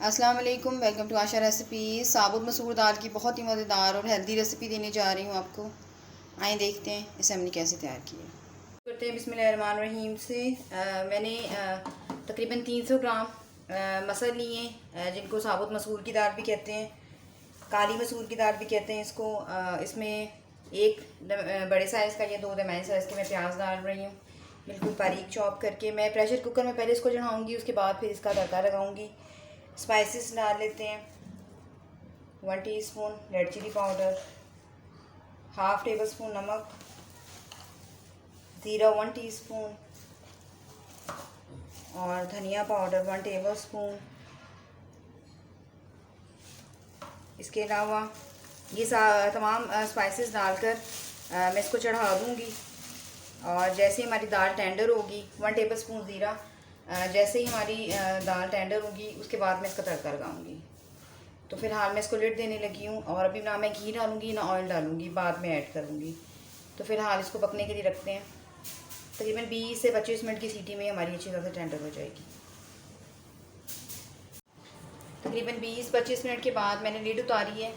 अस्सलाम वालेकुम, welcome to Asha recipe. साबुत मसूर दाल की बहुत ही मज़ेदार और हेल्दी रेसिपी देने जा रही हूँ आपको। आइए देखते हैं इसे हमने कैसे तैयार किया। करते हैं बिस्मिल्लाहिर्रहमानिर्रहीम से। मैंने तकरीबन 300 ग्राम मसर लिए, जिनको साबुत मसूर की दाल भी कहते हैं, काली मसूर की दाल भी कहते हैं इसको। इसमें एक बड़े साइज़ का या 2 दरमियाने साइज़ के मैं प्याज डाल रही हूँ, बिल्कुल बारीक चॉप करके। मैं प्रेशर कुकर में पहले इसको चढ़ाऊँगी, उसके बाद फिर इसका तड़का लगाऊँगी। स्पाइसेस डाल लेते हैं। 1 teaspoon red chilli powder, half tablespoon नमक, ज़ीरा 1 टीस्पून और धनिया पाउडर 1 टेबल स्पून। इसके अलावा ये तमाम स्पाइसेस डालकर मैं इसको चढ़ा दूँगी। और जैसे हमारी दाल टेंडर होगी 1 टेबल स्पून ज़ीरा, जैसे ही हमारी दाल टेंडर होगी उसके बाद मैं इसका तड़का लगाऊंगी। तो फ़िलहाल मैं इसको लिड देने लगी हूँ और अभी ना मैं घी डालूँगी ना ऑयल डालूँगी, बाद में ऐड करूँगी। तो फ़िलहाल इसको पकने के लिए रखते हैं। तकरीबन 20 से 25 मिनट की सीटी में हमारी अच्छी तरह से टेंडर हो जाएगी। तकरीबन 20-25 मिनट के बाद मैंने लिड उतारी है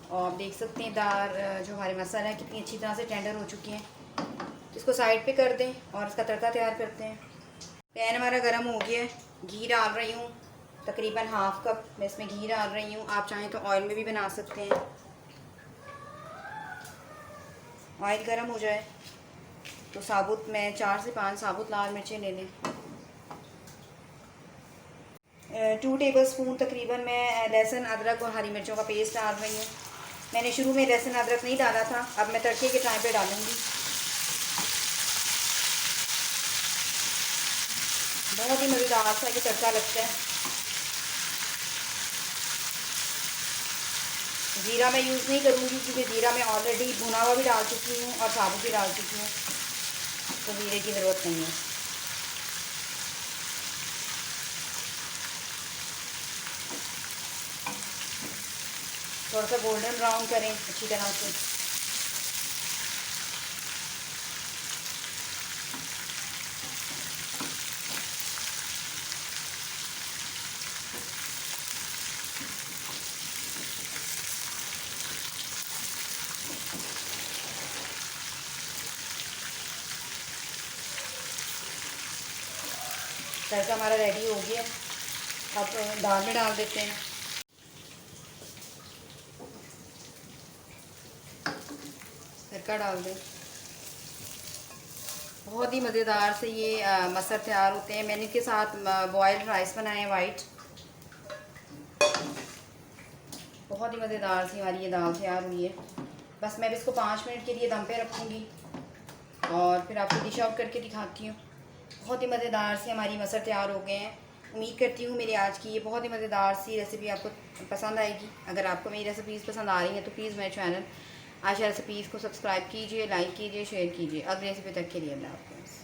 और आप देख सकते हैं दाल जो हमारे मसाला है कितनी अच्छी तरह से टेंडर हो चुकी हैं। इसको साइड पे कर दें और इसका तड़का तैयार करते हैं। पैन हमारा गर्म हो गया है, घी डाल रही हूँ, तकरीबन हाफ़ कप मैं इसमें घी डाल रही हूँ। आप चाहें तो ऑयल में भी बना सकते हैं। ऑयल गर्म हो जाए तो साबुत मैं 4 से 5 साबुत लाल मिर्चें ले लें। 2 टेबल स्पून तकरीबन मैं लहसुन अदरक और हरी मिर्चों का पेस्ट डाल रही हूँ। मैंने शुरू में लहसुन अदरक नहीं डाला था, अब मैं तड़के के टाइम पे डालूँगी। बहुत ही मज़ेदार सा ये तड़का लगता है। ज़ीरा मैं यूज़ नहीं करूँगी क्योंकि ज़ीरा मैं ऑलरेडी भुना हुआ भी डाल चुकी हूँ और साबुत भी डाल चुकी हूँ, तो ज़ीरे की ज़रूरत नहीं है। थोड़ा सा गोल्डन ब्राउन करें अच्छी तरह से। तड़का हमारा रेडी हो गया, अब दाल में डाल देते हैं। तड़का डाल दें। बहुत ही मज़ेदार से ये मसर तैयार होते हैं। मैंने इसके साथ बॉयल्ड राइस बनाए हैं वाइट। बहुत ही मज़ेदार सी हमारी ये दाल तैयार हुई है। बस मैं भी इसको 5 मिनट के लिए दम पे रखूँगी और फिर आपको डिश आउट करके दिखाती हूँ। बहुत ही मज़ेदार सी हमारी मसर तैयार हो गए हैं। उम्मीद करती हूँ मेरी आज की ये बहुत ही मज़ेदार सी रेसिपी आपको पसंद आएगी। अगर आपको मेरी रेसिपीज़ पसंद आ रही हैं तो प्लीज़ मेरे चैनल आशा रेसिपीज़ को सब्सक्राइब कीजिए, लाइक कीजिए, शेयर कीजिए। अगली रेसिपी तक के लिए अल्लाह हाफ़िज़।